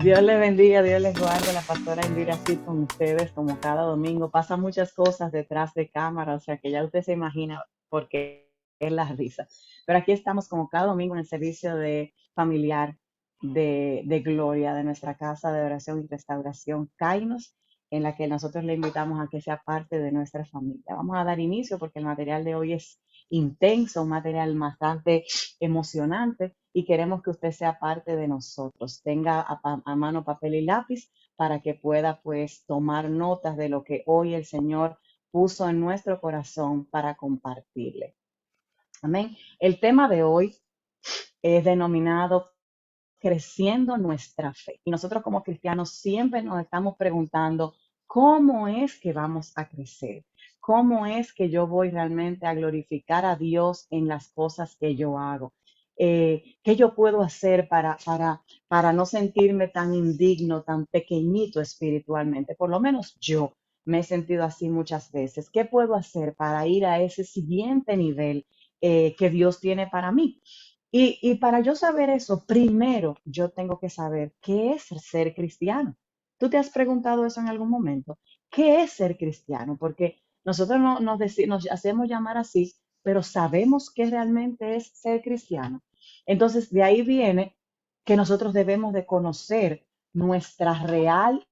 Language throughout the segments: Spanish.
Dios les bendiga, Dios les guarde. La pastora Indira así con ustedes como cada domingo. Pasa muchas cosas detrás de cámara, o sea que ya usted se imagina por qué es la risa. Pero aquí estamos como cada domingo en el servicio de familiar de Gloria, de nuestra casa de oración y restauración Kainos, en la que nosotros le invitamos a que sea parte de nuestra familia. Vamos a dar inicio porque el material de hoy es intenso, un material bastante emocionante y queremos que usted sea parte de nosotros. Tenga a mano papel y lápiz para que pueda pues tomar notas de lo que hoy el Señor puso en nuestro corazón para compartirle. Amén. El tema de hoy es denominado creciendo nuestra fe. Y nosotros como cristianos siempre nos estamos preguntando, ¿cómo es que vamos a crecer? ¿Cómo es que yo voy realmente a glorificar a Dios en las cosas que yo hago? ¿Qué yo puedo hacer para no sentirme tan indigno, tan pequeñito espiritualmente? Por lo menos yo me he sentido así muchas veces. ¿Qué puedo hacer para ir a ese siguiente nivel que Dios tiene para mí? Y para yo saber eso, primero yo tengo que saber qué es ser cristiano. ¿Tú te has preguntado eso en algún momento? ¿Qué es ser cristiano? Porque nosotros nos hacemos llamar así, pero sabemos qué realmente es ser cristiano. Entonces, de ahí viene que nosotros debemos de conocer nuestra real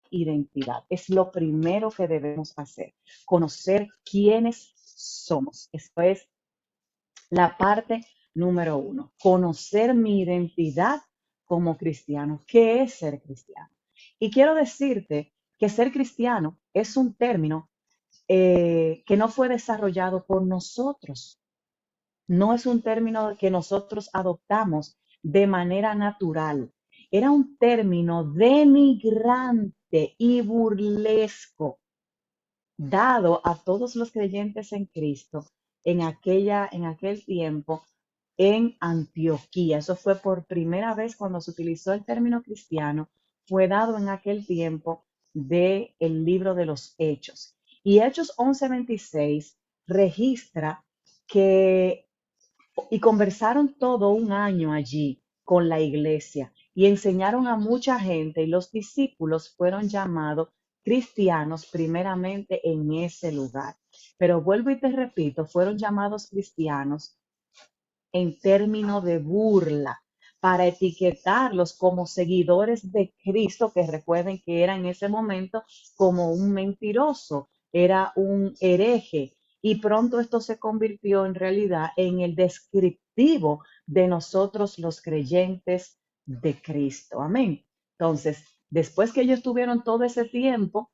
identidad. Es lo primero que debemos hacer, conocer quiénes somos. Esto es la parte número uno, conocer mi identidad como cristiano. ¿Qué es ser cristiano? Y quiero decirte que ser cristiano es un término que no fue desarrollado por nosotros. No es un término que nosotros adoptamos de manera natural. Era un término denigrante y burlesco dado a todos los creyentes en Cristo en aquel tiempo en Antioquía. Eso fue por primera vez cuando se utilizó el término cristiano, fue dado en aquel tiempo del libro de los Hechos. Y Hechos 11:26 registra que y conversaron todo un año allí con la iglesia y enseñaron a mucha gente y los discípulos fueron llamados cristianos primeramente en ese lugar. Pero vuelvo y te repito, fueron llamados cristianos en términos de burla para etiquetarlos como seguidores de Cristo, que recuerden que era en ese momento como un mentiroso, era un hereje, y pronto esto se convirtió en realidad en el descriptivo de nosotros los creyentes de Cristo. Amén. Entonces, después que ellos tuvieron todo ese tiempo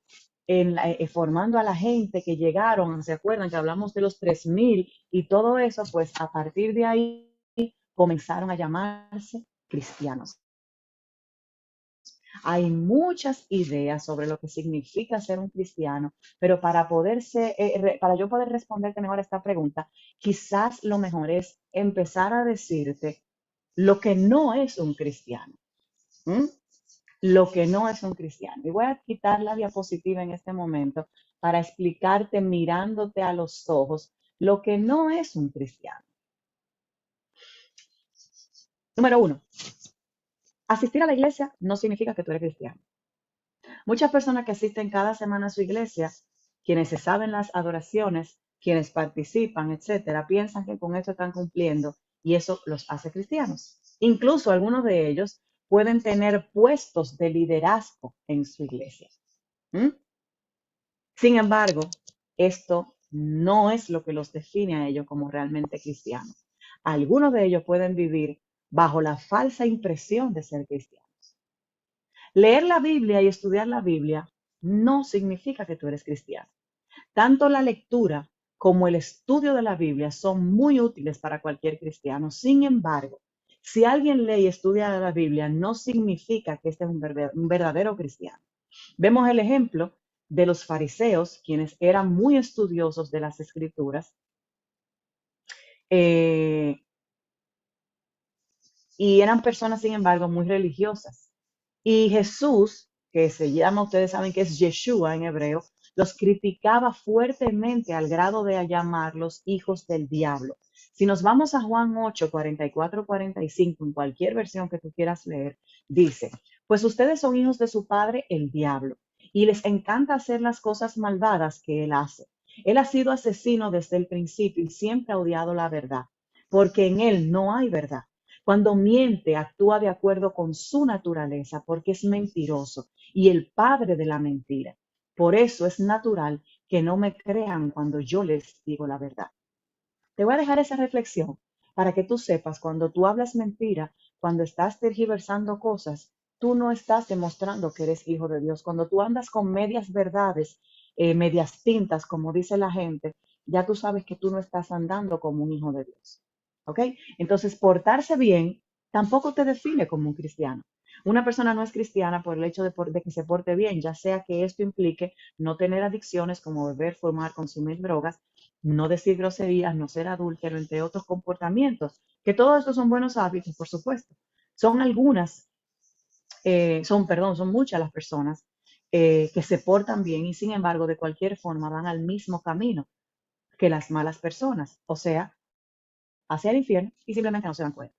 formando a la gente que llegaron, ¿se acuerdan que hablamos de los 3,000 y todo eso? Pues a partir de ahí comenzaron a llamarse cristianos. Hay muchas ideas sobre lo que significa ser un cristiano, pero para yo poder responderte mejor a esta pregunta, quizás lo mejor es empezar a decirte lo que no es un cristiano. ¿Mm? Lo que no es un cristiano. Y voy a quitar la diapositiva en este momento para explicarte mirándote a los ojos lo que no es un cristiano. Número uno, asistir a la iglesia no significa que tú eres cristiano. Muchas personas que asisten cada semana a su iglesia, quienes se saben las adoraciones, quienes participan, etcétera, piensan que con eso están cumpliendo y eso los hace cristianos. Incluso algunos de ellos pueden tener puestos de liderazgo en su iglesia. ¿Mm? Sin embargo, esto no es lo que los define a ellos como realmente cristianos. Algunos de ellos pueden vivir bajo la falsa impresión de ser cristianos. Leer la Biblia y estudiar la Biblia no significa que tú eres cristiano. Tanto la lectura como el estudio de la Biblia son muy útiles para cualquier cristiano. Sin embargo, si alguien lee y estudia la Biblia, no significa que este es un verdadero cristiano. Vemos el ejemplo de los fariseos, quienes eran muy estudiosos de las escrituras, eh, y eran personas, sin embargo, muy religiosas. Y Jesús, que se llama, ustedes saben que es Yeshua en hebreo, los criticaba fuertemente al grado de llamarlos hijos del diablo. Si nos vamos a Juan 8, 44, 45, en cualquier versión que tú quieras leer, dice, pues ustedes son hijos de su padre, el diablo, y les encanta hacer las cosas malvadas que él hace. Él ha sido asesino desde el principio y siempre ha odiado la verdad, porque en él no hay verdad. Cuando miente, actúa de acuerdo con su naturaleza, porque es mentiroso y el padre de la mentira. Por eso es natural que no me crean cuando yo les digo la verdad. Te voy a dejar esa reflexión para que tú sepas, cuando tú hablas mentira, cuando estás tergiversando cosas, tú no estás demostrando que eres hijo de Dios. Cuando tú andas con medias verdades, medias tintas, como dice la gente, ya tú sabes que tú no estás andando como un hijo de Dios. ¿Ok? Entonces, portarse bien tampoco te define como un cristiano. Una persona no es cristiana por el hecho de que se porte bien, ya sea que esto implique no tener adicciones como beber, fumar, consumir drogas, no decir groserías, no ser adúltero, entre otros comportamientos, que todos estos son buenos hábitos, por supuesto. Son algunas, son muchas las personas que se portan bien y sin embargo de cualquier forma van al mismo camino que las malas personas, o sea, hacia el infierno y simplemente no se dan cuenta.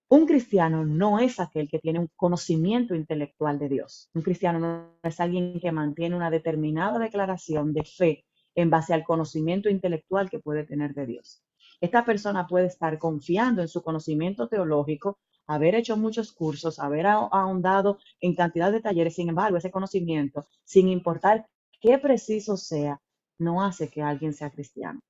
Un cristiano no es aquel que tiene un conocimiento intelectual de Dios. Un cristiano no es alguien que mantiene una determinada declaración de fe en base al conocimiento intelectual que puede tener de Dios. Esta persona puede estar confiando en su conocimiento teológico, haber hecho muchos cursos, haber ahondado en cantidad de talleres. Sin embargo, ese conocimiento, sin importar qué preciso sea, no hace que alguien sea cristiano.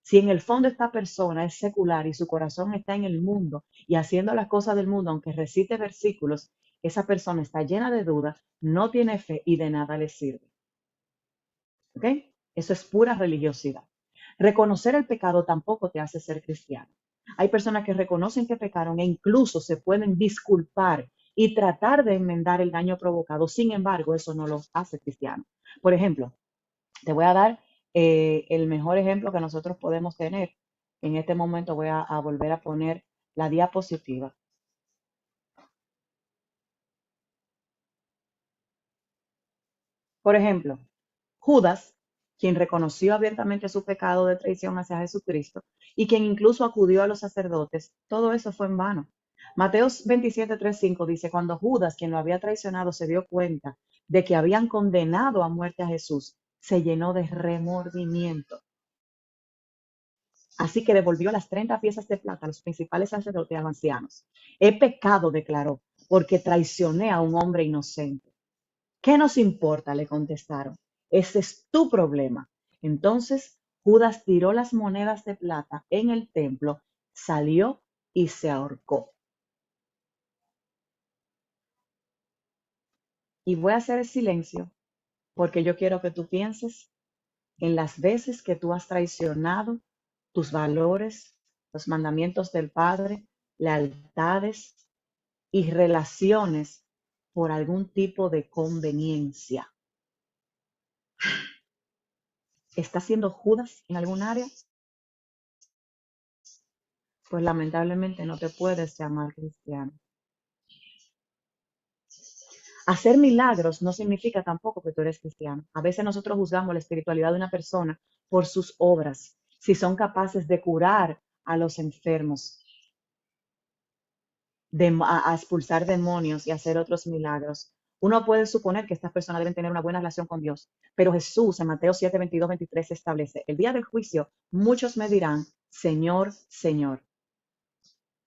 Si en el fondo esta persona es secular y su corazón está en el mundo y haciendo las cosas del mundo, aunque recite versículos, esa persona está llena de dudas, no tiene fe y de nada le sirve. ¿Ok? Eso es pura religiosidad. Reconocer el pecado tampoco te hace ser cristiano. Hay personas que reconocen que pecaron e incluso se pueden disculpar y tratar de enmendar el daño provocado. Sin embargo, eso no los hace cristianos. Por ejemplo, te voy a dar el mejor ejemplo que nosotros podemos tener. En este momento voy a volver a poner la diapositiva. Por ejemplo, Judas, quien reconoció abiertamente su pecado de traición hacia Jesucristo y quien incluso acudió a los sacerdotes, todo eso fue en vano. Mateo 27:3-5 dice, cuando Judas, quien lo había traicionado, se dio cuenta de que habían condenado a muerte a Jesús, se llenó de remordimiento. Así que devolvió las 30 piezas de plata a los principales sacerdotes y a los ancianos. He pecado, declaró, porque traicioné a un hombre inocente. ¿Qué nos importa?, le contestaron. Ese es tu problema. Entonces Judas tiró las monedas de plata en el templo, salió y se ahorcó. Y voy a hacer el silencio porque yo quiero que tú pienses en las veces que tú has traicionado tus valores, los mandamientos del Padre, lealtades y relaciones por algún tipo de conveniencia. ¿Estás siendo Judas en algún área? Pues lamentablemente no te puedes llamar cristiano. Hacer milagros no significa tampoco que tú eres cristiano. A veces nosotros juzgamos la espiritualidad de una persona por sus obras, si son capaces de curar a los enfermos, a expulsar demonios y hacer otros milagros. Uno puede suponer que estas personas deben tener una buena relación con Dios, pero Jesús en Mateo 7, 22, 23 establece, el día del juicio muchos me dirán, Señor, Señor,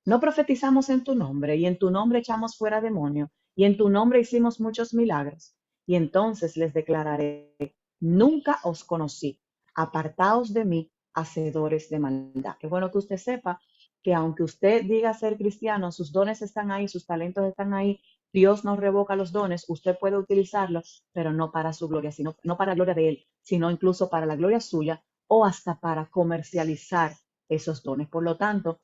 no profetizamos en tu nombre y en tu nombre echamos fuera demonios y en tu nombre hicimos muchos milagros. Y entonces les declararé, nunca os conocí, apartaos de mí, hacedores de maldad. Qué bueno que usted sepa que aunque usted diga ser cristiano, sus dones están ahí, sus talentos están ahí, Dios no revoca los dones, usted puede utilizarlos, pero no para su gloria, sino no para la gloria de Él, sino incluso para la gloria suya o hasta para comercializar esos dones. Por lo tanto,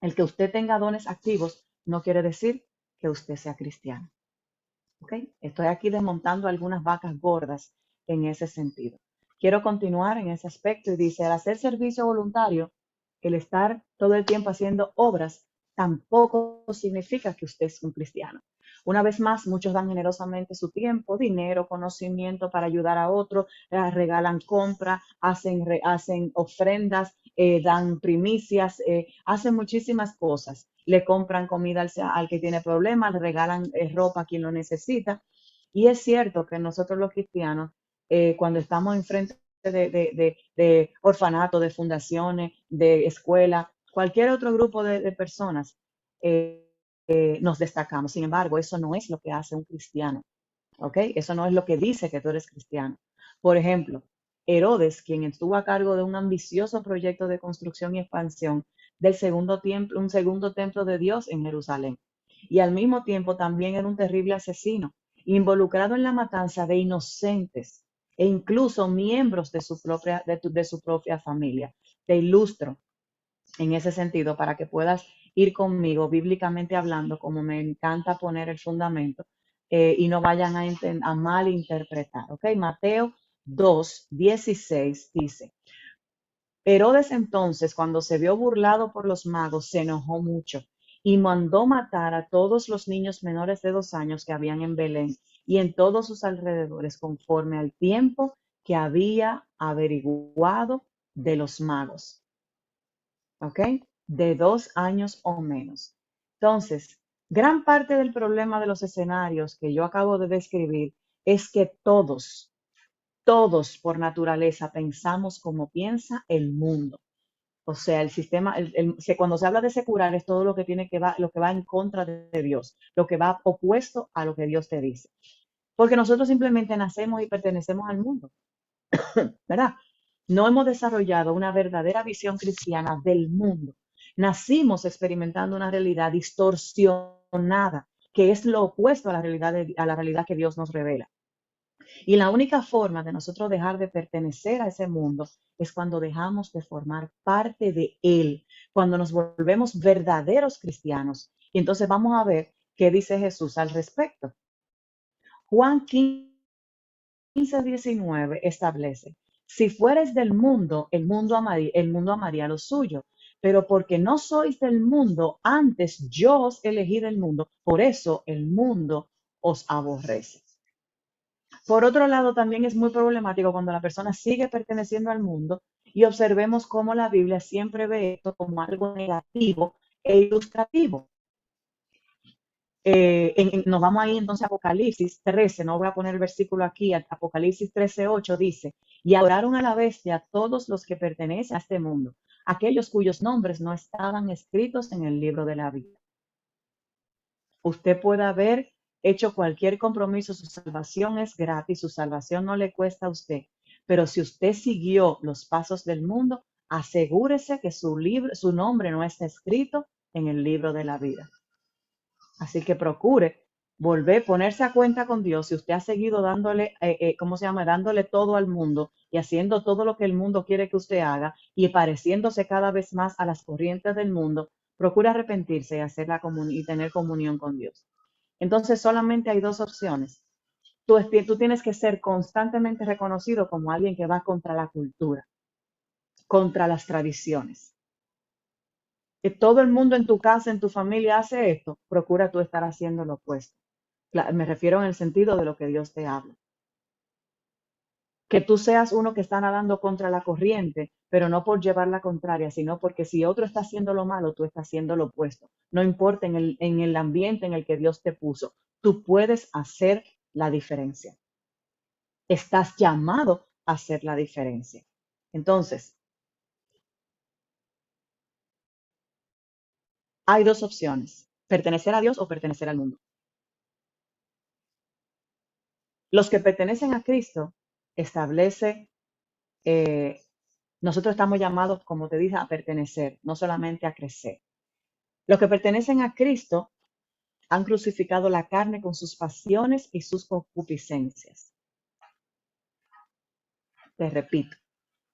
el que usted tenga dones activos no quiere decir que usted sea cristiano. ¿Ok? Estoy aquí desmontando algunas vacas gordas en ese sentido. Quiero continuar en ese aspecto y dice, al hacer servicio voluntario, el estar todo el tiempo haciendo obras tampoco significa que usted es un cristiano. Una vez más, muchos dan generosamente su tiempo, dinero, conocimiento para ayudar a otros, regalan compras, hacen ofrendas dan primicias, hacen muchísimas cosas. Le compran comida al que tiene problemas, le regalan ropa a quien lo necesita. Y es cierto que nosotros los cristianos, cuando estamos enfrente de orfanatos, de fundaciones, de escuelas, cualquier otro grupo de personas, nos destacamos. Sin embargo, eso no es lo que hace un cristiano, ¿ok? Eso no es lo que dice que tú eres cristiano. Por ejemplo, Herodes, quien estuvo a cargo de un ambicioso proyecto de construcción y expansión del segundo templo, un segundo templo de Dios en Jerusalén. Y al mismo tiempo también era un terrible asesino, involucrado en la matanza de inocentes e incluso miembros de su propia familia. Te ilustro en ese sentido para que puedas ir conmigo bíblicamente hablando, como me encanta poner el fundamento, y no vayan a malinterpretar. ¿Ok? Mateo 2:16 dice, Herodes entonces, cuando se vio burlado por los magos, se enojó mucho y mandó matar a todos los niños menores de 2 años que habían en Belén y en todos sus alrededores, conforme al tiempo que había averiguado de los magos. ¿Ok? De 2 años o menos. Entonces, gran parte del problema de los escenarios que yo acabo de describir es que todos por naturaleza pensamos como piensa el mundo. O sea, el sistema, cuando se habla de secular es todo lo que lo que va en contra de Dios, lo que va opuesto a lo que Dios te dice. Porque nosotros simplemente nacemos y pertenecemos al mundo, ¿verdad? No hemos desarrollado una verdadera visión cristiana del mundo. Nacimos experimentando una realidad distorsionada, que es lo opuesto a a la realidad que Dios nos revela. Y la única forma de nosotros dejar de pertenecer a ese mundo es cuando dejamos de formar parte de él, cuando nos volvemos verdaderos cristianos. Y entonces vamos a ver qué dice Jesús al respecto. Juan 15:19 establece, si fueres del mundo, el mundo amaría lo suyo, pero porque no sois del mundo, antes yo os elegí del mundo, por eso el mundo os aborrece. Por otro lado, también es muy problemático cuando la persona sigue perteneciendo al mundo y observemos cómo la Biblia siempre ve esto como algo negativo e ilustrativo. Nos vamos ahí entonces a Apocalipsis 13, no voy a poner el versículo aquí, Apocalipsis 13:8 dice, y adoraron a la bestia todos los que pertenecen a este mundo, aquellos cuyos nombres no estaban escritos en el libro de la vida. Usted puede haber hecho cualquier compromiso, su salvación es gratis, su salvación no le cuesta a usted, pero si usted siguió los pasos del mundo, asegúrese que su nombre no está escrito en el libro de la vida. Así que procure ponerse a cuenta con Dios. Si usted ha seguido dándole, ¿cómo se llama? Dándole todo al mundo y haciendo todo lo que el mundo quiere que usted haga y pareciéndose cada vez más a las corrientes del mundo, procure arrepentirse y tener comunión con Dios. Entonces solamente hay dos opciones. Tú tienes que ser constantemente reconocido como alguien que va contra la cultura, contra las tradiciones. Que todo el mundo en tu casa, en tu familia hace esto, procura tú estar haciendo lo opuesto. Me refiero en el sentido de lo que Dios te habla. Que tú seas uno que está nadando contra la corriente, pero no por llevar la contraria, sino porque si otro está haciendo lo malo, tú estás haciendo lo opuesto. No importa en el ambiente en el que Dios te puso, tú puedes hacer la diferencia. Estás llamado a hacer la diferencia. Entonces, hay dos opciones, pertenecer a Dios o pertenecer al mundo. Los que pertenecen a Cristo establece, nosotros estamos llamados, como te dije, a pertenecer, no solamente a crecer. Los que pertenecen a Cristo han crucificado la carne con sus pasiones y sus concupiscencias. Te repito,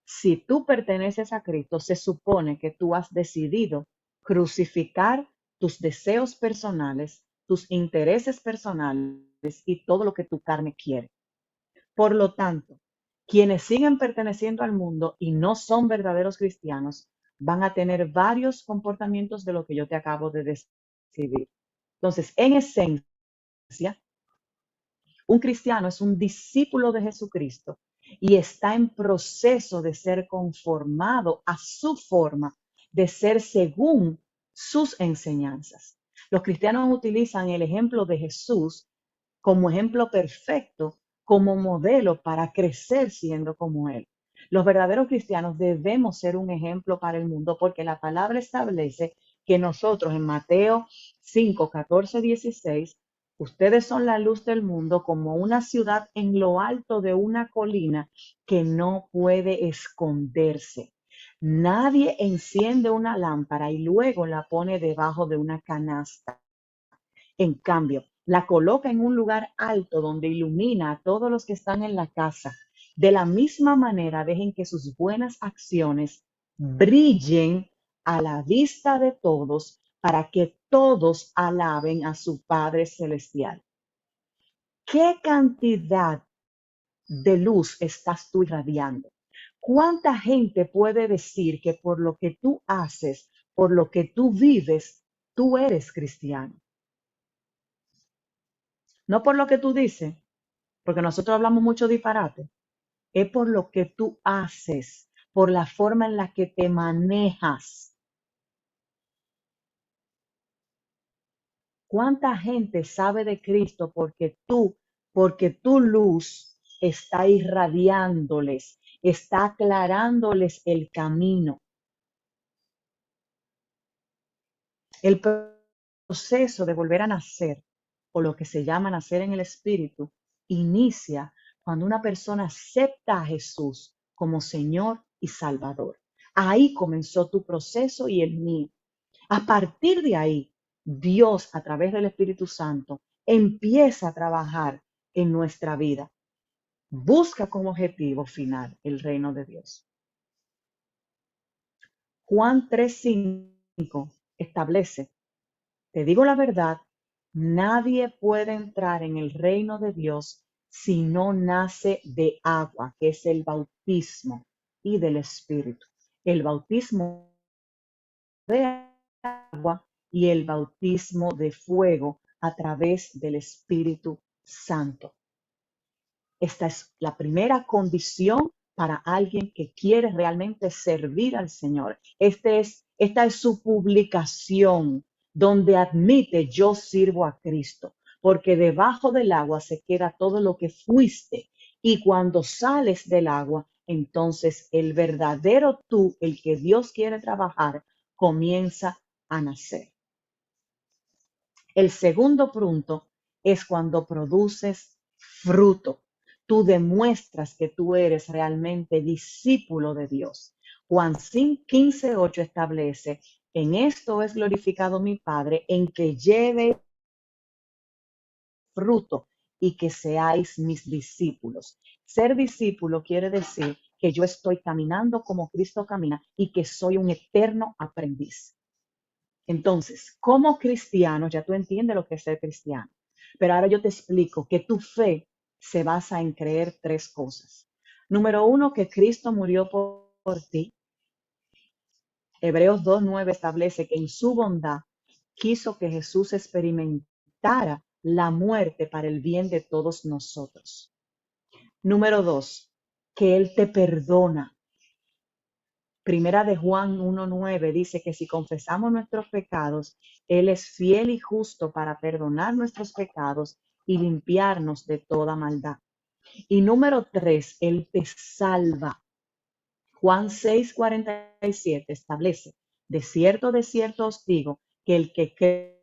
si tú perteneces a Cristo, se supone que tú has decidido crucificar tus deseos personales, tus intereses personales y todo lo que tu carne quiere. Por lo tanto, quienes siguen perteneciendo al mundo y no son verdaderos cristianos van a tener varios comportamientos de lo que yo te acabo de describir. Entonces, en esencia, un cristiano es un discípulo de Jesucristo y está en proceso de ser conformado a su forma, de ser según sus enseñanzas. Los cristianos utilizan el ejemplo de Jesús como ejemplo perfecto, como modelo para crecer siendo como Él. Los verdaderos cristianos debemos ser un ejemplo para el mundo porque la palabra establece que nosotros en Mateo 5, 14, 16, ustedes son la luz del mundo como una ciudad en lo alto de una colina que no puede esconderse. Nadie enciende una lámpara y luego la pone debajo de una canasta. En cambio, la coloca en un lugar alto donde ilumina a todos los que están en la casa. De la misma manera, dejen que sus buenas acciones brillen a la vista de todos para que todos alaben a su Padre Celestial. ¿Qué cantidad de luz estás tú irradiando? ¿Cuánta gente puede decir que por lo que tú haces, por lo que tú vives, tú eres cristiano? No por lo que tú dices, porque nosotros hablamos mucho disparate, es por lo que tú haces, por la forma en la que te manejas. ¿Cuánta gente sabe de Cristo porque tu luz está irradiándoles, está aclarándoles el camino? El proceso de volver a nacer, o lo que se llama nacer en el Espíritu, inicia cuando una persona acepta a Jesús como Señor y Salvador. Ahí comenzó tu proceso y el mío. A partir de ahí, Dios, a través del Espíritu Santo, empieza a trabajar en nuestra vida. Busca como objetivo final el reino de Dios. Juan 3:5 establece: te digo la verdad, nadie puede entrar en el reino de Dios si no nace de agua, que es el bautismo, y del Espíritu. El bautismo de agua y el bautismo de fuego a través del Espíritu Santo. Esta es la primera condición para alguien que quiere realmente servir al Señor. Esta es su publicación donde admite: yo sirvo a Cristo, porque debajo del agua se queda todo lo que fuiste, y cuando sales del agua, entonces el verdadero tú, el que Dios quiere trabajar, comienza a nacer. El segundo punto es cuando produces fruto. Tú demuestras que tú eres realmente discípulo de Dios. Juan 15:8 establece: en esto es glorificado mi Padre, en que lleve fruto y que seáis mis discípulos. Ser discípulo quiere decir que yo estoy caminando como Cristo camina y que soy un eterno aprendiz. Entonces, como cristiano, ya tú entiendes lo que es ser cristiano, pero ahora yo te explico que tu fe se basa en creer tres cosas. Número uno, que Cristo murió por ti. Hebreos 2:9 establece que en su bondad quiso que Jesús experimentara la muerte para el bien de todos nosotros. Número dos, que Él te perdona. Primera de Juan 1:9 dice que si confesamos nuestros pecados, Él es fiel y justo para perdonar nuestros pecados y limpiarnos de toda maldad. Y número tres, Él te salva. Juan 6:47 establece: de cierto os digo, que el que cree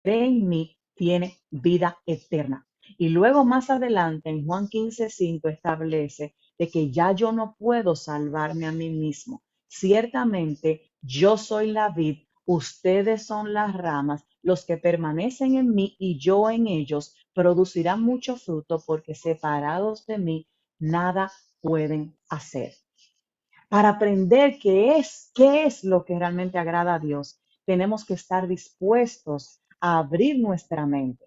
en mí tiene vida eterna. Y luego más adelante en Juan 15:5 establece de que ya yo no puedo salvarme a mí mismo. Ciertamente yo soy la vid, ustedes son las ramas, los que permanecen en mí y yo en ellos producirán mucho fruto, porque separados de mí nada pueden hacer. Para aprender qué es lo que realmente agrada a Dios, tenemos que estar dispuestos a abrir nuestra mente.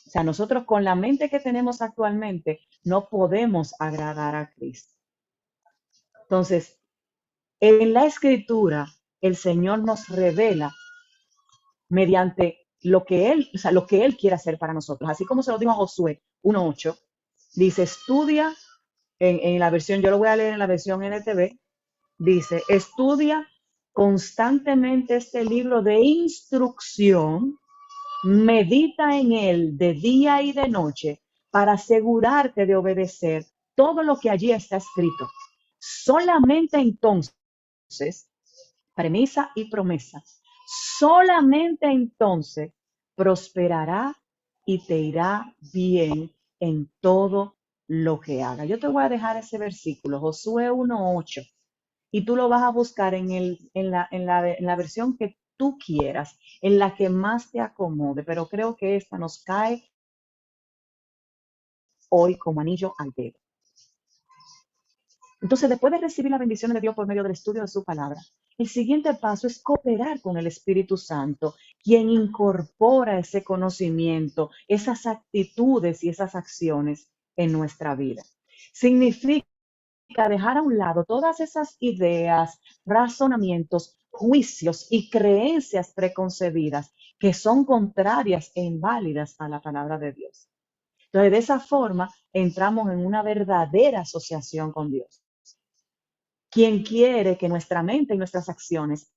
O sea, nosotros con la mente que tenemos actualmente no podemos agradar a Cristo. Entonces, en la Escritura, el Señor nos revela mediante lo que Él quiere hacer para nosotros. Así como se lo dijo a Josué 1:8, Dice, estudia, en la versión, yo lo voy a leer en la versión NTV, dice, estudia constantemente este libro de instrucción, medita en él de día y de noche para asegurarte de obedecer todo lo que allí está escrito. Solamente entonces, premisa y promesa, solamente entonces prosperará y te irá bien en todo lo que haga. Yo te voy a dejar ese versículo, Josué 1:8, y tú lo vas a buscar en la versión que tú quieras, en la que más te acomode, pero creo que esta nos cae hoy como anillo al dedo. Entonces, después de recibir la bendición de Dios por medio del estudio de su palabra, el siguiente paso es cooperar con el Espíritu Santo, quien incorpora ese conocimiento, esas actitudes y esas acciones en nuestra vida. Significa dejar a un lado todas esas ideas, razonamientos, juicios y creencias preconcebidas que son contrarias e inválidas a la palabra de Dios. Entonces, de esa forma, entramos en una verdadera asociación con Dios, quien quiere que nuestra mente y nuestras acciones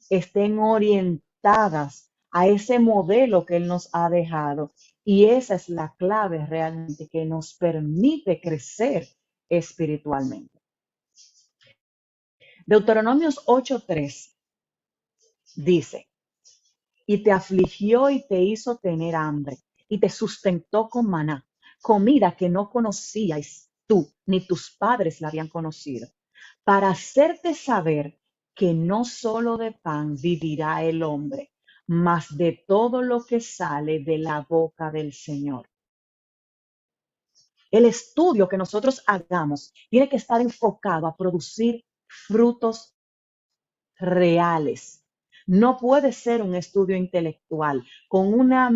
estén orientadas a ese modelo que Él nos ha dejado. Y esa es la clave realmente que nos permite crecer espiritualmente. Deuteronomios 8:3 dice, y te afligió y te hizo tener hambre, y te sustentó con maná, comida que no conocíais tú, ni tus padres la habían conocido, para hacerte saber que no solo de pan vivirá el hombre, mas de todo lo que sale de la boca del Señor. El estudio que nosotros hagamos tiene que estar enfocado a producir frutos reales. No puede ser un estudio intelectual con una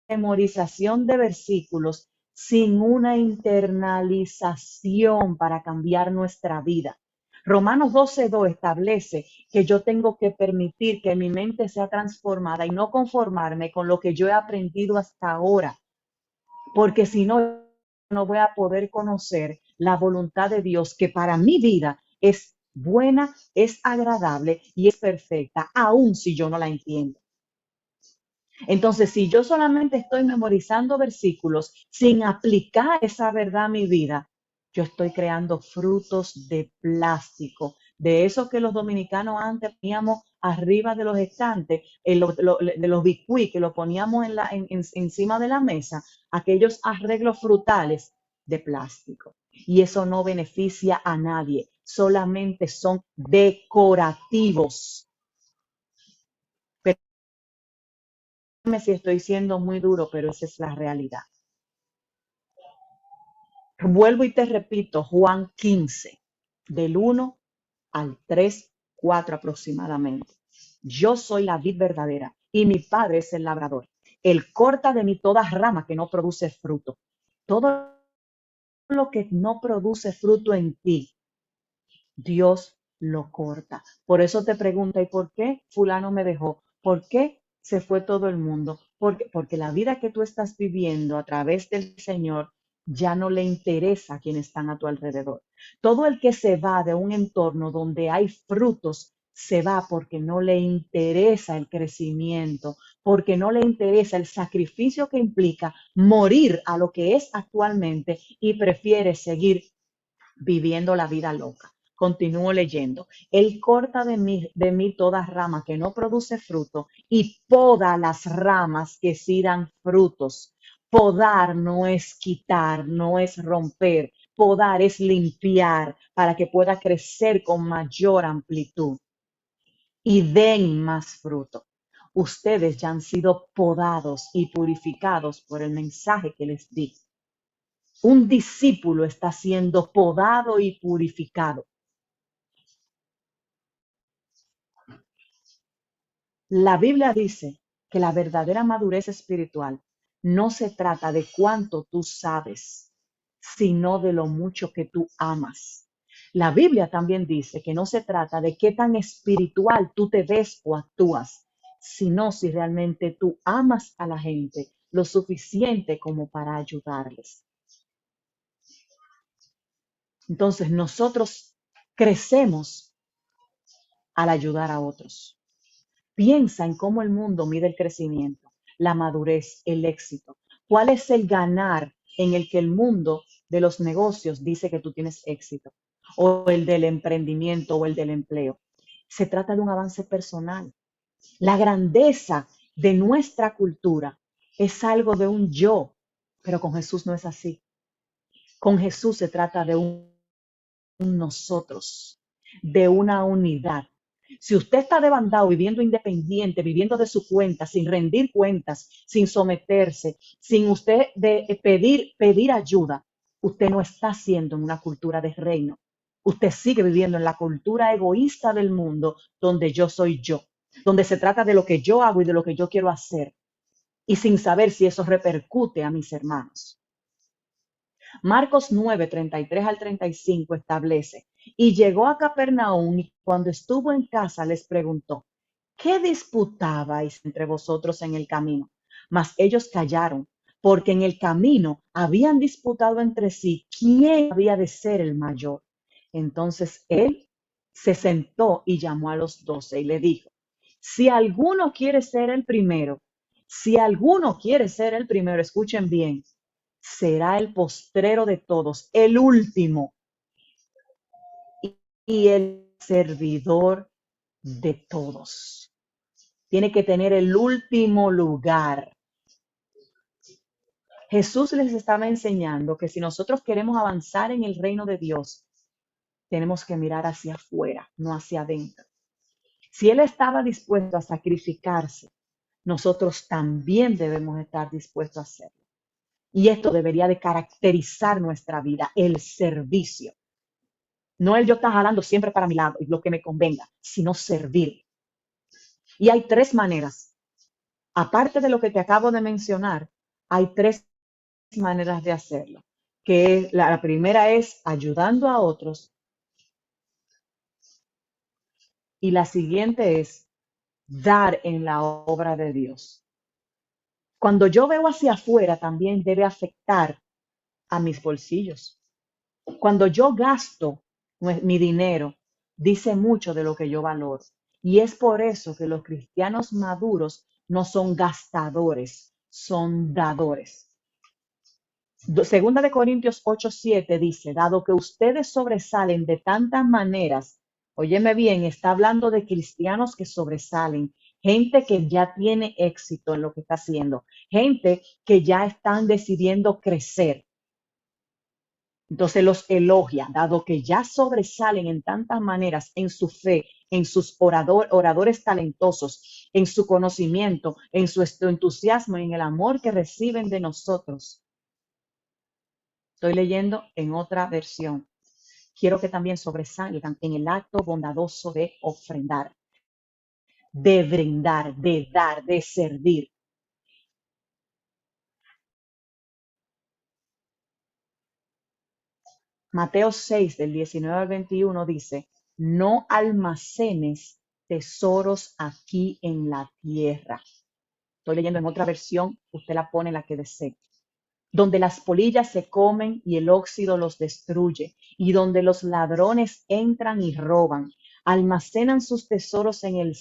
memorización de versículos sin una internalización para cambiar nuestra vida. Romanos 12:2 establece que yo tengo que permitir que mi mente sea transformada y no conformarme con lo que yo he aprendido hasta ahora, porque si no, no voy a poder conocer la voluntad de Dios, que para mi vida es buena, es agradable y es perfecta, aun si yo no la entiendo. Entonces, si yo solamente estoy memorizando versículos sin aplicar esa verdad a mi vida, yo estoy creando frutos de plástico, de eso que los dominicanos antes poníamos arriba de los estantes, de los bicuí que lo poníamos encima de la mesa, aquellos arreglos frutales de plástico. Y eso no beneficia a nadie, solamente son decorativos. Si estoy siendo muy duro, pero esa es la realidad. Vuelvo y te repito, Juan 15, del 1 al 3, 4 aproximadamente. Yo soy la vid verdadera y mi padre es el labrador. Él corta de mí toda rama que no produce fruto. Todo lo que no produce fruto en ti, Dios lo corta. Por eso te pregunta, ¿y por qué fulano me dejó? ¿Por qué se fue todo el mundo? Porque la vida que tú estás viviendo a través del Señor ya no le interesa a quienes están a tu alrededor. Todo el que se va de un entorno donde hay frutos, se va porque no le interesa el crecimiento, porque no le interesa el sacrificio que implica morir a lo que es actualmente y prefiere seguir viviendo la vida loca. Continúo leyendo. Él corta de mí toda rama que no produce fruto y poda las ramas que sí dan frutos. Podar no es quitar, no es romper. Podar es limpiar para que pueda crecer con mayor amplitud y den más fruto. Ustedes ya han sido podados y purificados por el mensaje que les di. Un discípulo está siendo podado y purificado. La Biblia dice que la verdadera madurez espiritual no se trata de cuánto tú sabes, sino de lo mucho que tú amas. La Biblia también dice que no se trata de qué tan espiritual tú te ves o actúas, sino si realmente tú amas a la gente lo suficiente como para ayudarles. Entonces nosotros crecemos al ayudar a otros. Piensa en cómo el mundo mide el crecimiento, la madurez, el éxito. ¿Cuál es el ganar en el que el mundo de los negocios dice que tú tienes éxito? O el del emprendimiento o el del empleo. Se trata de un avance personal. La grandeza de nuestra cultura es algo de un yo, pero con Jesús no es así. Con Jesús se trata de un nosotros, de una unidad. Si usted está demandado, viviendo independiente, viviendo de su cuenta, sin rendir cuentas, sin someterse, sin usted pedir ayuda, usted no está haciendo en una cultura de reino. Usted sigue viviendo en la cultura egoísta del mundo, donde yo soy yo, donde se trata de lo que yo hago y de lo que yo quiero hacer, y sin saber si eso repercute a mis hermanos. Marcos 9, 33 al 35 establece, y llegó a Capernaum y cuando estuvo en casa les preguntó, ¿qué disputabais entre vosotros en el camino? Mas ellos callaron, porque en el camino habían disputado entre sí quién había de ser el mayor. Entonces él se sentó y llamó a los 12 y le dijo, si alguno quiere ser el primero, si alguno quiere ser el primero, escuchen bien, será el postrero de todos, el último y el servidor de todos. Tiene que tener el último lugar. Jesús les estaba enseñando que si nosotros queremos avanzar en el reino de Dios, tenemos que mirar hacia afuera, no hacia adentro. Si Él estaba dispuesto a sacrificarse, nosotros también debemos estar dispuestos a hacerlo. Y esto debería de caracterizar nuestra vida, el servicio. No el yo estar jalando siempre para mi lado y lo que me convenga, sino servir. Y hay tres maneras. Aparte de lo que te acabo de mencionar, hay tres maneras de hacerlo. Que la primera es ayudando a otros y la siguiente es dar en la obra de Dios. Cuando yo veo hacia afuera, también debe afectar a mis bolsillos. Cuando yo gasto mi dinero, dice mucho de lo que yo valoro. Y es por eso que los cristianos maduros no son gastadores, son dadores. Segunda de Corintios 8:7 dice, dado que ustedes sobresalen de tantas maneras, óyeme bien, está hablando de cristianos que sobresalen, gente que ya tiene éxito en lo que está haciendo, gente que ya están decidiendo crecer. Entonces los elogia, dado que ya sobresalen en tantas maneras en su fe, en sus oradores talentosos, en su conocimiento, en su entusiasmo, en el amor que reciben de nosotros. Estoy leyendo en otra versión. Quiero que también sobresalgan en el acto bondadoso de ofrendar, de brindar, de dar, de servir. Mateo 6, del 19 al 21 dice, no almacenes tesoros aquí en la tierra. Estoy leyendo en otra versión, usted la pone la que desee. Donde las polillas se comen y el óxido los destruye, y donde los ladrones entran y roban. Almacena tus tesoros en el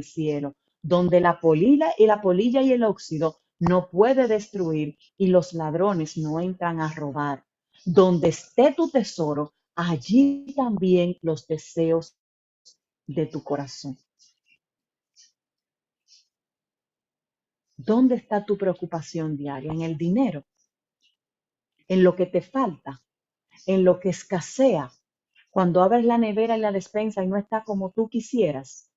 cielo, donde la polilla y el óxido no puede destruir y los ladrones no entran a robar. Donde esté tu tesoro, allí también los deseos de tu corazón. ¿Dónde está tu preocupación diaria? ¿En el dinero? ¿En lo que te falta? ¿En lo que escasea? Cuando abres la nevera y la despensa y no está como tú quisieras.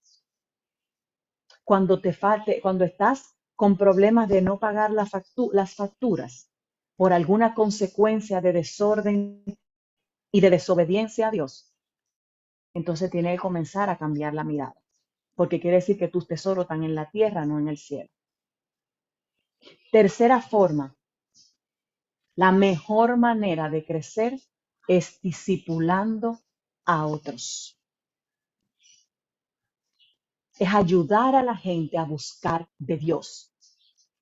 Cuando estás con problemas de no pagar las facturas por alguna consecuencia de desorden y de desobediencia a Dios. Entonces tiene que comenzar a cambiar la mirada. Porque quiere decir que tus tesoros están en la tierra, no en el cielo. Tercera forma, la mejor manera de crecer es discipulando a otros. Es ayudar a la gente a buscar de Dios.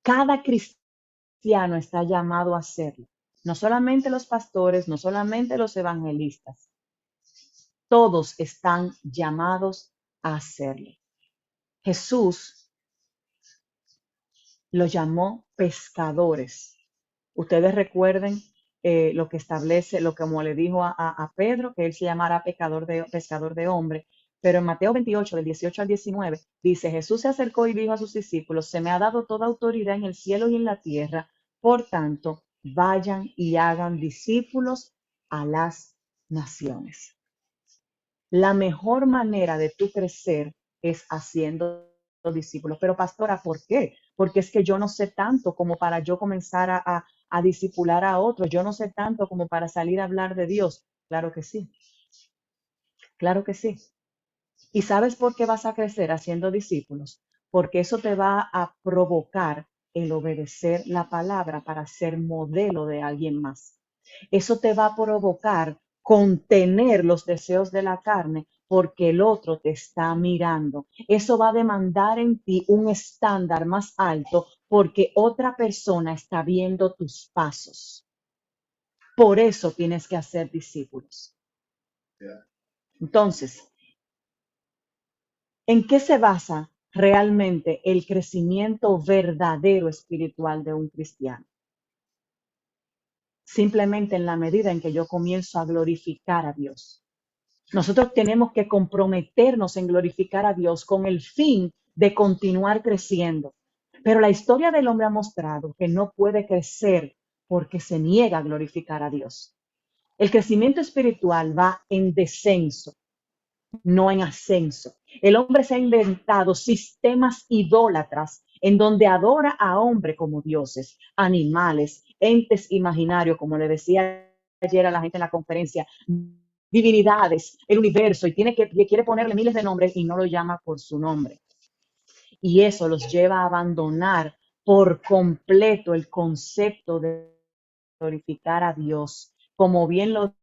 Cada cristiano está llamado a hacerlo. No solamente los pastores, no solamente los evangelistas, todos están llamados a hacerlo. Jesús los llamó pescadores. Ustedes recuerden lo que establece, lo que como le dijo a Pedro, que él se llamara pescador de hombre. Pero en Mateo 28, del 18 al 19, dice, Jesús se acercó y dijo a sus discípulos, se me ha dado toda autoridad en el cielo y en la tierra, por tanto, vayan y hagan discípulos a las naciones. La mejor manera de tú crecer es haciendo discípulos. Pero pastora, ¿por qué? Porque es que yo no sé tanto como para yo comenzar a discipular a otros. Yo no sé tanto como para salir a hablar de Dios. Claro que sí, claro que sí. ¿Y sabes por qué vas a crecer haciendo discípulos? Porque eso te va a provocar el obedecer la palabra para ser modelo de alguien más. Eso te va a provocar contener los deseos de la carne porque el otro te está mirando. Eso va a demandar en ti un estándar más alto porque otra persona está viendo tus pasos. Por eso tienes que hacer discípulos. Entonces, ¿en qué se basa realmente el crecimiento verdadero espiritual de un cristiano? Simplemente en la medida en que yo comienzo a glorificar a Dios. Nosotros tenemos que comprometernos en glorificar a Dios con el fin de continuar creciendo. Pero la historia del hombre ha mostrado que no puede crecer porque se niega a glorificar a Dios. El crecimiento espiritual va en descenso, no en ascenso. El hombre se ha inventado sistemas idólatras en donde adora a hombres como dioses, animales, entes imaginarios, como le decía ayer a la gente en la conferencia, divinidades, el universo, y quiere ponerle miles de nombres y no lo llama por su nombre. Y eso los lleva a abandonar por completo el concepto de glorificar a Dios, como bien lo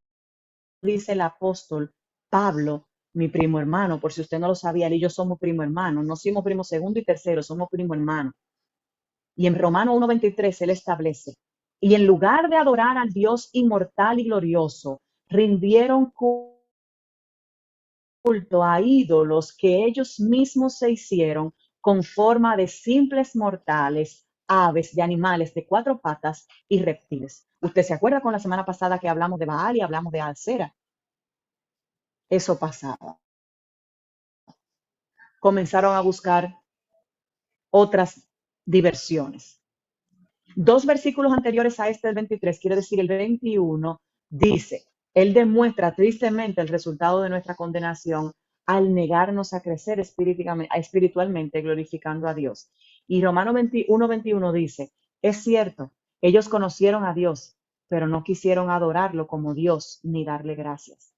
dice el apóstol Pablo, mi primo hermano, por si usted no lo sabía, él y yo somos primo hermano, no somos primo segundo y tercero, somos primo hermano. Y en Romanos 1:23 él establece, y en lugar de adorar al Dios inmortal y glorioso, rindieron culto a ídolos que ellos mismos se hicieron con forma de simples mortales, aves, de animales de cuatro patas y reptiles. ¿Usted se acuerda con la semana pasada que hablamos de Baal y hablamos de Alcera? Eso pasaba. Comenzaron a buscar otras diversiones. Dos versículos anteriores a este del 23, quiere decir el 21, dice, Él demuestra tristemente el resultado de nuestra condenación al negarnos a crecer espiritualmente, glorificando a Dios. Y Romanos 21:21 dice, es cierto, ellos conocieron a Dios, pero no quisieron adorarlo como Dios ni darle gracias.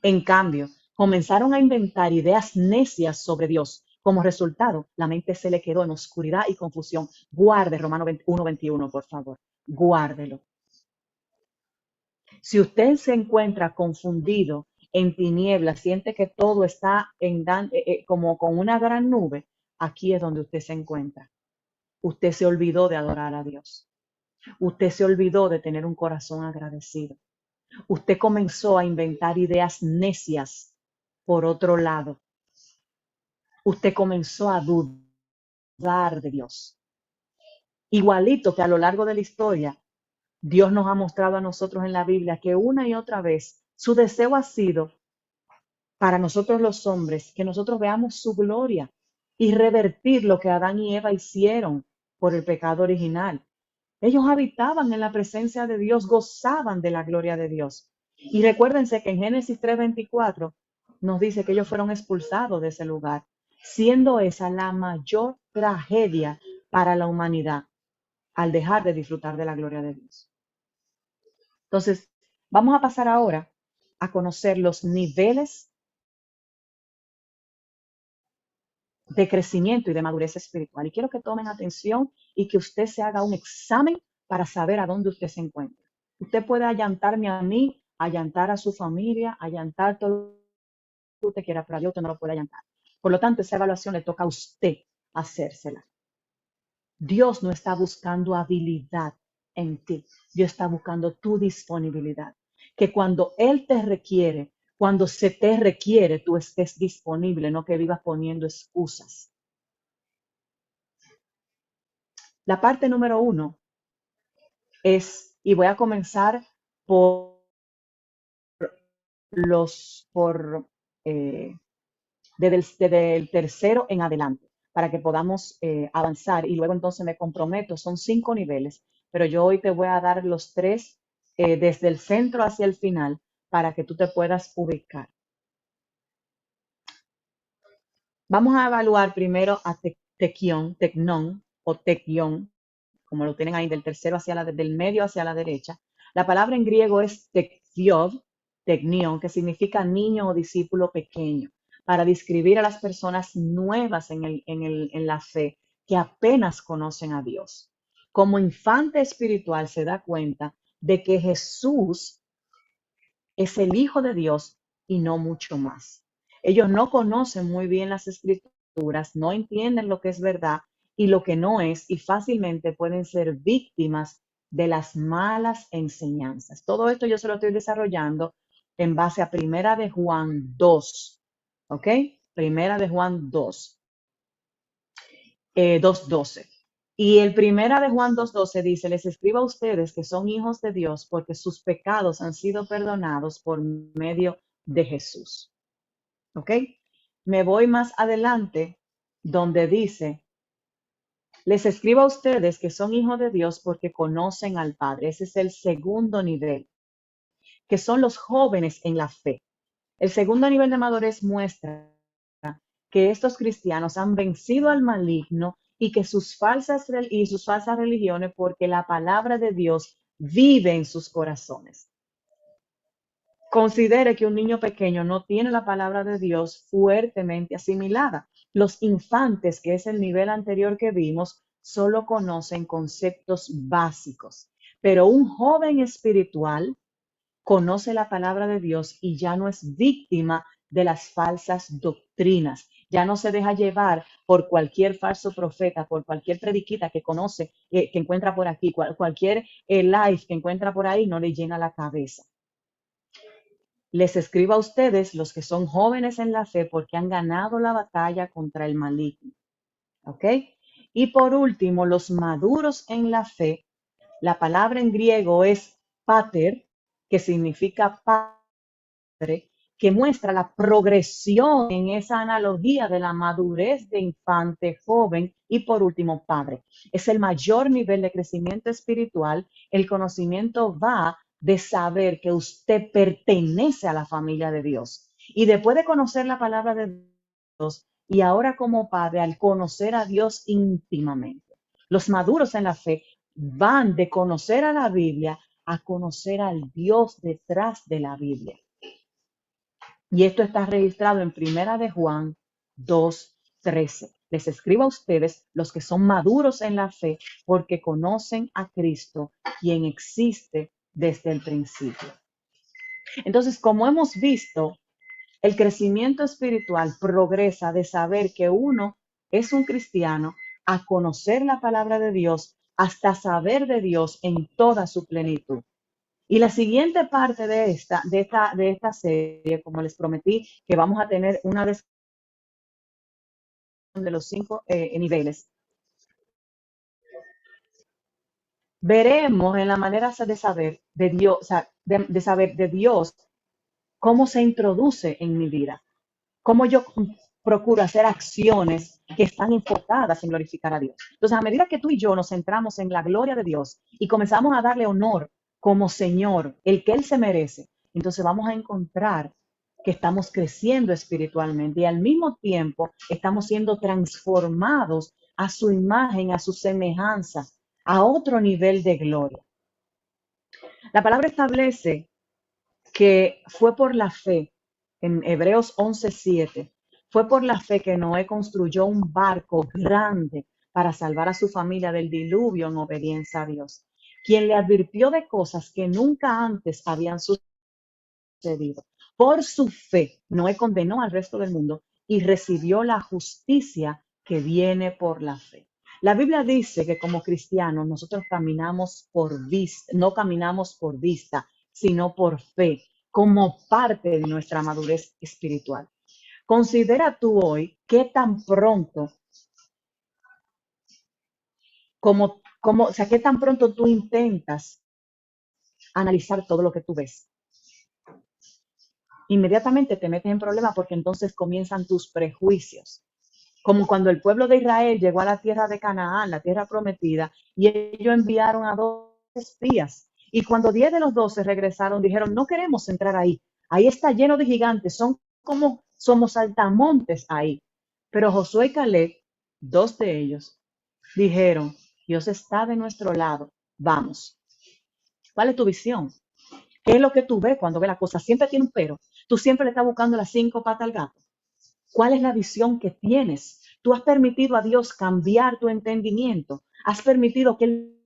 En cambio, comenzaron a inventar ideas necias sobre Dios. Como resultado, la mente se le quedó en oscuridad y confusión. Guarde Romanos 1:21, por favor. Guárdelo. Si usted se encuentra confundido, en tinieblas, siente que todo está como con una gran nube, aquí es donde usted se encuentra. Usted se olvidó de adorar a Dios. Usted se olvidó de tener un corazón agradecido. Usted comenzó a inventar ideas necias por otro lado. Usted comenzó a dudar de Dios. Igualito que a lo largo de la historia, Dios nos ha mostrado a nosotros en la Biblia que una y otra vez su deseo ha sido para nosotros los hombres que nosotros veamos su gloria y revertir lo que Adán y Eva hicieron por el pecado original. Ellos habitaban en la presencia de Dios, gozaban de la gloria de Dios. Y recuérdense que en Génesis 3:24 nos dice que ellos fueron expulsados de ese lugar, siendo esa la mayor tragedia para la humanidad al dejar de disfrutar de la gloria de Dios. Entonces, vamos a pasar ahora a conocer los niveles de crecimiento y de madurez espiritual. Y quiero que tomen atención y que usted se haga un examen para saber a dónde usted se encuentra. Usted puede allantarme a mí, allantar a su familia, allantar todo lo que usted quiera, pero a Dios usted no lo puede allantar. Por lo tanto, esa evaluación le toca a usted hacérsela. Dios no está buscando habilidad en ti. Dios está buscando tu disponibilidad. Que cuando Él te requiere, cuando se te requiere, tú estés disponible, no que vivas poniendo excusas. La parte número 1 es, y voy a comenzar por por desde el tercero en adelante, para que podamos avanzar. Y luego entonces me comprometo, son 5 niveles, pero yo hoy te voy a dar los 3 desde el centro hacia el final para que tú te puedas ubicar. Vamos a evaluar primero a tecnón o tequión, como lo tienen ahí del tercero hacia del medio hacia la derecha. La palabra en griego es teknion, que significa niño o discípulo pequeño, para describir a las personas nuevas en la fe, que apenas conocen a Dios. Como infante espiritual se da cuenta de que Jesús es el Hijo de Dios y no mucho más. Ellos no conocen muy bien las escrituras, no entienden lo que es verdad y lo que no es, y fácilmente pueden ser víctimas de las malas enseñanzas. Todo esto yo se lo estoy desarrollando en base a Primera de Juan 2, ¿ok? Primera de Juan 2, 2:12. Y el Primera de Juan 2:12 dice, les escribo a ustedes que son hijos de Dios porque sus pecados han sido perdonados por medio de Jesús. ¿Ok? Me voy más adelante donde dice, les escribo a ustedes que son hijos de Dios porque conocen al Padre. Ese es el segundo nivel, que son los jóvenes en la fe. El segundo nivel de madurez muestra que estos cristianos han vencido al maligno y que sus falsas religiones, porque la palabra de Dios vive en sus corazones. Considere que un niño pequeño no tiene la palabra de Dios fuertemente asimilada. Los infantes, que es el nivel anterior que vimos, solo conocen conceptos básicos. Pero un joven espiritual conoce la palabra de Dios y ya no es víctima de las falsas doctrinas. Ya no se deja llevar por cualquier falso profeta, por cualquier prediquita que conoce, que encuentra por aquí, cualquier live que encuentra por ahí, no le llena la cabeza. Les escribo a ustedes, los que son jóvenes en la fe, porque han ganado la batalla contra el maligno. ¿Ok? Y por último, los maduros en la fe, la palabra en griego es pater, que significa padre, que muestra la progresión en esa analogía de la madurez de infante, joven y por último padre. Es el mayor nivel de crecimiento espiritual. El conocimiento va de saber que usted pertenece a la familia de Dios. Y después de conocer la palabra de Dios, y ahora como padre, al conocer a Dios íntimamente. Los maduros en la fe van de conocer a la Biblia a conocer al Dios detrás de la Biblia. Y esto está registrado en Primera de Juan 2:13. Les escribo a ustedes, los que son maduros en la fe, porque conocen a Cristo, quien existe desde el principio. Entonces, como hemos visto, el crecimiento espiritual progresa de saber que uno es un cristiano a conocer la palabra de Dios hasta saber de Dios en toda su plenitud. Y la siguiente parte de esta serie, como les prometí, que vamos a tener una descripción de los 5 niveles, veremos en la manera de saber de Dios, o sea, de saber de Dios cómo se introduce en mi vida, cómo yo procuro hacer acciones que están enfocadas en glorificar a Dios. Entonces, a medida que tú y yo nos centramos en la gloria de Dios y comenzamos a darle honor como Señor, el que Él se merece, entonces vamos a encontrar que estamos creciendo espiritualmente y al mismo tiempo estamos siendo transformados a su imagen, a su semejanza, a otro nivel de gloria. La palabra establece que fue por la fe, en Hebreos 11:7, fue por la fe que Noé construyó un barco grande para salvar a su familia del diluvio en obediencia a Dios, quien le advirtió de cosas que nunca antes habían sucedido. Por su fe, Noé condenó al resto del mundo y recibió la justicia que viene por la fe. La Biblia dice que como cristianos nosotros caminamos por vista, no caminamos por vista, sino por fe, como parte de nuestra madurez espiritual. Considera tú hoy qué tan pronto, o sea, qué tan pronto tú intentas analizar todo lo que tú ves. Inmediatamente te metes en problemas porque entonces comienzan tus prejuicios. Como cuando el pueblo de Israel llegó a la tierra de Canaán, la tierra prometida, y ellos enviaron a 2 espías. Y cuando 10 de los 12 regresaron, dijeron, no queremos entrar ahí. Ahí está lleno de gigantes, somos saltamontes ahí. Pero Josué y Caleb, 2 de ellos, dijeron, Dios está de nuestro lado, vamos. ¿Cuál es tu visión? ¿Qué es lo que tú ves cuando ves la cosa? Siempre tiene un pero. Tú siempre le estás buscando las 5 patas al gato. ¿Cuál es la visión que tienes? Tú has permitido a Dios cambiar tu entendimiento. Has permitido que Él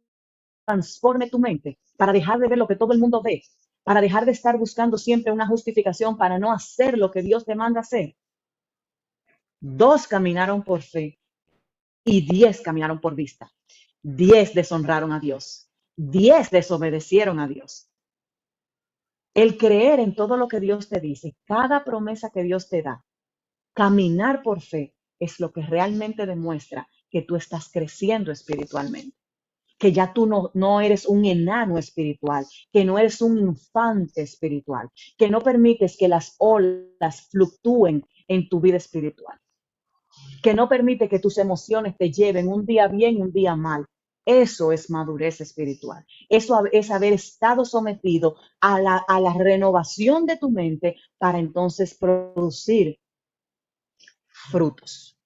transforme tu mente para dejar de ver lo que todo el mundo ve, para dejar de estar buscando siempre una justificación para no hacer lo que Dios te manda hacer. 2 caminaron por fe y 10 caminaron por vista. 10 deshonraron a Dios. 10 desobedecieron a Dios. El creer en todo lo que Dios te dice, cada promesa que Dios te da, caminar por fe es lo que realmente demuestra que tú estás creciendo espiritualmente, que ya tú no eres un enano espiritual, que no eres un infante espiritual, que no permites que las olas fluctúen en tu vida espiritual, que no permite que tus emociones te lleven un día bien y un día mal. Eso es madurez espiritual. Eso es haber estado sometido a la renovación de tu mente para entonces producir frutos,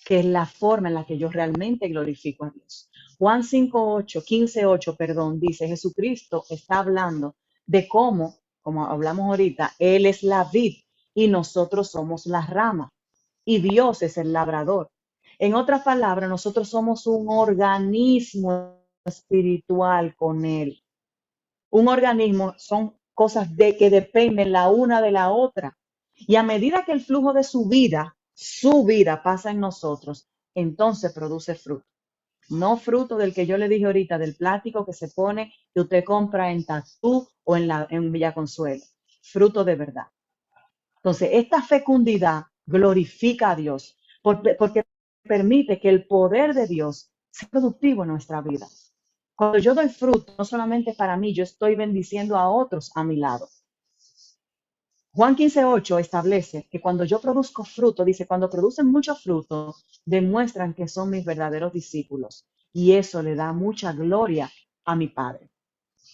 que es la forma en la que yo realmente glorifico a Dios. Juan 5:8, 15:8, perdón, dice, Jesucristo está hablando de cómo, como hablamos ahorita, Él es la vid y nosotros somos la rama y Dios es el labrador. En otras palabras, nosotros somos un organismo espiritual con Él. Un organismo son cosas que dependen la una de la otra. Y a medida que el flujo de su vida pasa en nosotros, entonces produce fruto. No fruto del que yo le dije ahorita, del plástico que se pone, que usted compra en Tatú o en Villa Consuelo. Fruto de verdad. Entonces, esta fecundidad glorifica a Dios porque permite que el poder de Dios sea productivo en nuestra vida. Cuando yo doy fruto, no solamente para mí, yo estoy bendiciendo a otros a mi lado. Juan 15:8 establece que cuando yo produzco fruto, dice, cuando producen mucho fruto, demuestran que son mis verdaderos discípulos. Y eso le da mucha gloria a mi Padre.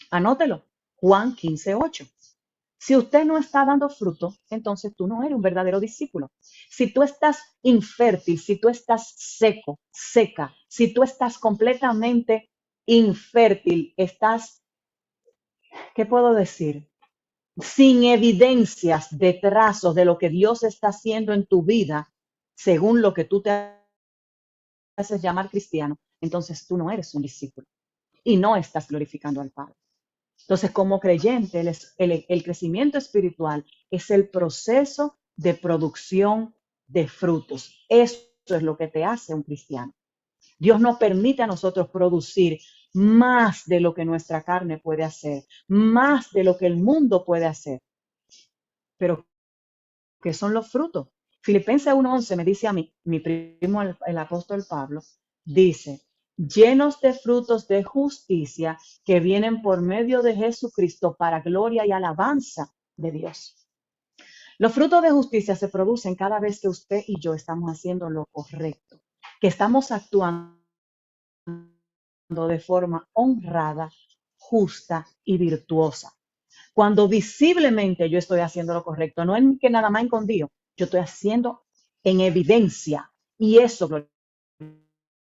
Anótelo, Juan 15:8. Si usted no está dando fruto, entonces tú no eres un verdadero discípulo. Si tú estás infértil, si tú estás seco, seca, si tú estás completamente infértil, estás, ¿qué puedo decir? Sin evidencias de trazos de lo que Dios está haciendo en tu vida, según lo que tú te haces llamar cristiano, entonces tú no eres un discípulo y no estás glorificando al Padre. Entonces, como creyente, el crecimiento espiritual es el proceso de producción de frutos. Eso es lo que te hace un cristiano. Dios nos permite a nosotros producir más de lo que nuestra carne puede hacer, más de lo que el mundo puede hacer. Pero, ¿qué son los frutos? Filipenses 1:11 me dice a mí, mi primo el apóstol Pablo, dice, llenos de frutos de justicia que vienen por medio de Jesucristo para gloria y alabanza de Dios. Los frutos de justicia se producen cada vez que usted y yo estamos haciendo lo correcto, que estamos actuando de forma honrada, justa y virtuosa. Cuando visiblemente yo estoy haciendo lo correcto, no es que nada más escondido, yo estoy haciendo en evidencia y eso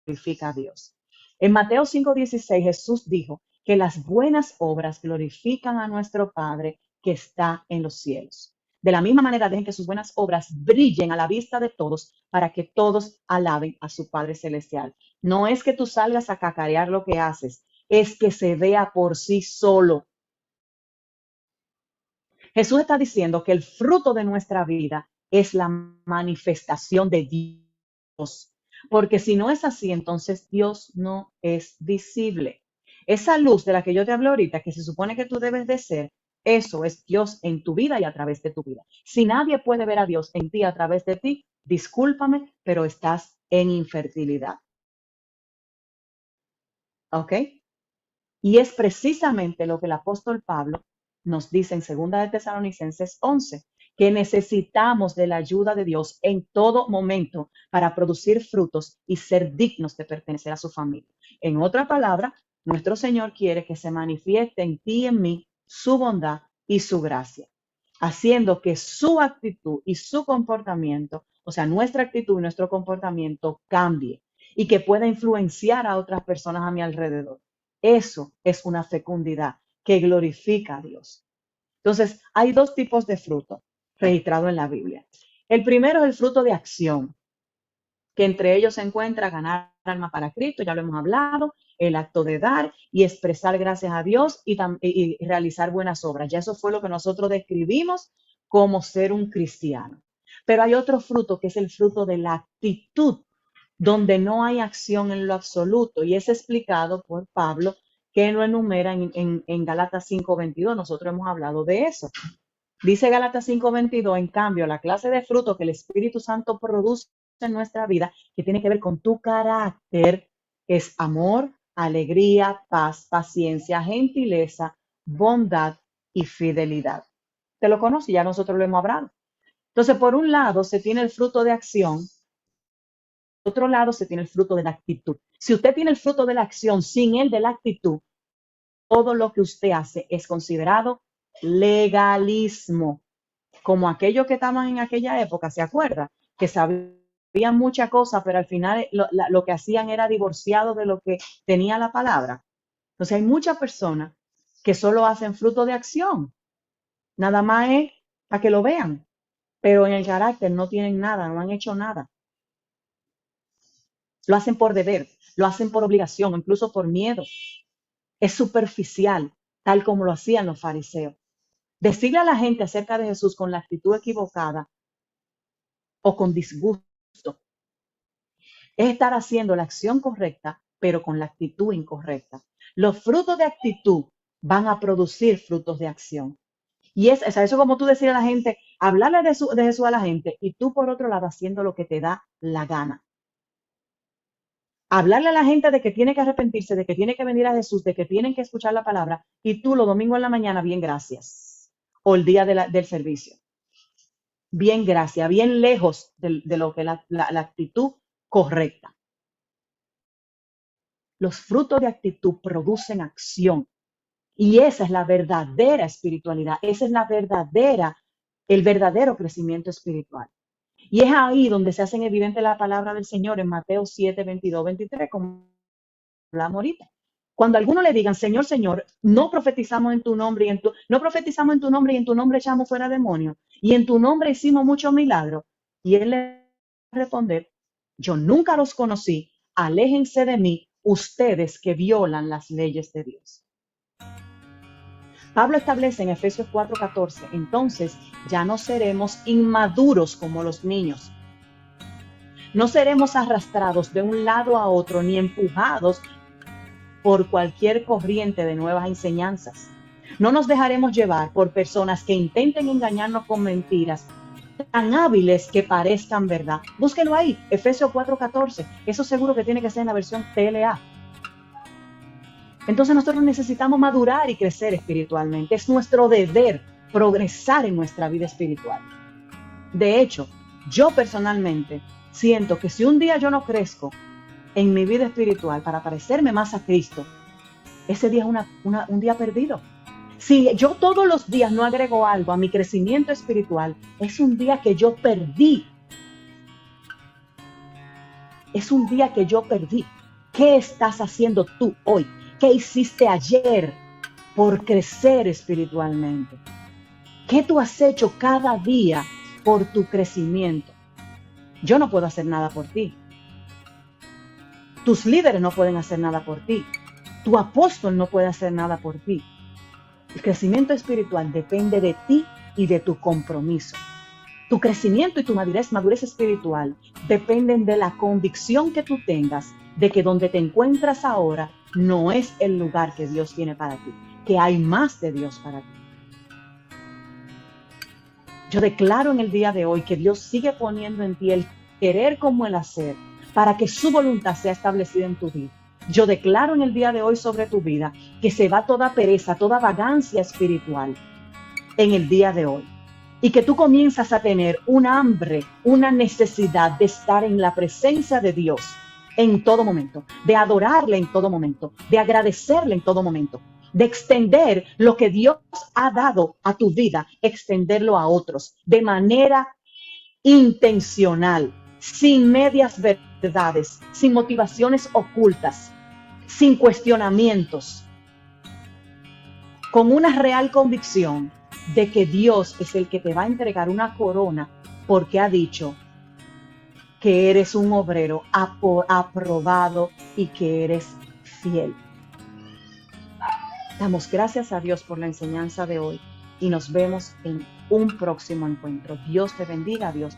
glorifica a Dios. En Mateo 5:16 Jesús dijo que las buenas obras glorifican a nuestro Padre que está en los cielos. De la misma manera, dejen que sus buenas obras brillen a la vista de todos para que todos alaben a su Padre Celestial. No es que tú salgas a cacarear lo que haces, es que se vea por sí solo. Jesús está diciendo que el fruto de nuestra vida es la manifestación de Dios porque si no es así, entonces Dios no es visible. Esa luz de la que yo te hablo ahorita, que se supone que tú debes de ser, eso es Dios en tu vida y a través de tu vida. Si nadie puede ver a Dios en ti a través de ti, discúlpame, pero estás en infertilidad. ¿Ok? Y es precisamente lo que el apóstol Pablo nos dice en 2 de Tesalonicenses 11, que necesitamos de la ayuda de Dios en todo momento para producir frutos y ser dignos de pertenecer a su familia. En otra palabra, nuestro Señor quiere que se manifieste en ti y en mí su bondad y su gracia, haciendo que su actitud y su comportamiento, o sea, nuestra actitud y nuestro comportamiento cambie y que pueda influenciar a otras personas a mi alrededor. Eso es una fecundidad que glorifica a Dios. Entonces, hay dos tipos de fruto registrados en la Biblia. El primero es el fruto de acción, que entre ellos se encuentra ganar alma para Cristo, ya lo hemos hablado, el acto de dar y expresar gracias a Dios y realizar buenas obras. Ya eso fue lo que nosotros describimos como ser un cristiano. Pero hay otro fruto que es el fruto de la actitud, donde no hay acción en lo absoluto, y es explicado por Pablo, que lo enumera en Gálatas 5:22. Nosotros hemos hablado de eso. Dice Gálatas 5:22, en cambio, la clase de fruto que el Espíritu Santo produce en nuestra vida, que tiene que ver con tu carácter, es amor, alegría, paz, paciencia, gentileza, bondad y fidelidad. ¿Te lo conoces? Ya nosotros lo hemos hablado. Entonces, por un lado, se tiene el fruto de acción, por otro lado, se tiene el fruto de la actitud. Si usted tiene el fruto de la acción sin el de la actitud, todo lo que usted hace es considerado legalismo, como aquellos que estaban en aquella época, ¿se acuerda? Que sabían muchas cosas, pero al final lo que hacían era divorciado de lo que tenía la palabra. Entonces hay muchas personas que solo hacen fruto de acción, nada más es para que lo vean, pero en el carácter no tienen nada, no han hecho nada. Lo hacen por deber, lo hacen por obligación, incluso por miedo. Es superficial, tal como lo hacían los fariseos. Decirle a la gente acerca de Jesús con la actitud equivocada o con disgusto es estar haciendo la acción correcta, pero con la actitud incorrecta. Los frutos de actitud van a producir frutos de acción. Y es eso, como tú decir a la gente, hablarle de Jesús a la gente y tú por otro lado haciendo lo que te da la gana. Hablarle a la gente de que tiene que arrepentirse, de que tiene que venir a Jesús, de que tienen que escuchar la palabra, y tú los domingos en la mañana, bien, gracias. O el día del servicio. Bien, gracias, bien lejos de lo que la actitud correcta. Los frutos de actitud producen acción. Y esa es la verdadera espiritualidad. Esa es el verdadero crecimiento espiritual. Y es ahí donde se hacen evidente la palabra del Señor en Mateo 7:22-23, como hablamos ahorita. Cuando algunos le digan, Señor, Señor, no profetizamos en tu nombre no profetizamos en tu nombre y en tu nombre echamos fuera demonios y en tu nombre hicimos muchos milagros. Y él le va a responder, yo nunca los conocí, aléjense de mí, ustedes que violan las leyes de Dios. Pablo establece en Efesios 4:14, entonces ya no seremos inmaduros como los niños. No seremos arrastrados de un lado a otro ni empujados por cualquier corriente de nuevas enseñanzas. No nos dejaremos llevar por personas que intenten engañarnos con mentiras tan hábiles que parezcan verdad. Búsquelo ahí, Efesios 4:14. Eso seguro que tiene que ser en la versión TLA. Entonces nosotros necesitamos madurar y crecer espiritualmente. Es nuestro deber progresar en nuestra vida espiritual. De hecho, yo personalmente siento que si un día yo no crezco en mi vida espiritual para parecerme más a Cristo, ese día es un día perdido. Si yo todos los días no agrego algo a mi crecimiento espiritual, es un día que yo perdí. Es un día que yo perdí. ¿Qué estás haciendo tú hoy? ¿Qué hiciste ayer por crecer espiritualmente? ¿Qué tú has hecho cada día por tu crecimiento? Yo no puedo hacer nada por ti. Tus líderes no pueden hacer nada por ti. Tu apóstol no puede hacer nada por ti. El crecimiento espiritual depende de ti y de tu compromiso. Tu crecimiento y tu madurez espiritual dependen de la convicción que tú tengas de que donde te encuentras ahora no es el lugar que Dios tiene para ti, que hay más de Dios para ti. Yo declaro en el día de hoy que Dios sigue poniendo en ti el querer como el hacer para que su voluntad sea establecida en tu vida. Yo declaro en el día de hoy sobre tu vida que se va toda pereza, toda vagancia espiritual en el día de hoy. Y que tú comienzas a tener un hambre, una necesidad de estar en la presencia de Dios en todo momento, de adorarle en todo momento, de agradecerle en todo momento, de extender lo que Dios ha dado a tu vida, extenderlo a otros de manera intencional, sin medias verdades, sin motivaciones ocultas, sin cuestionamientos, con una real convicción de que Dios es el que te va a entregar una corona porque ha dicho que eres un obrero aprobado y que eres fiel. Damos gracias a Dios por la enseñanza de hoy y nos vemos en un próximo encuentro. Dios te bendiga, Dios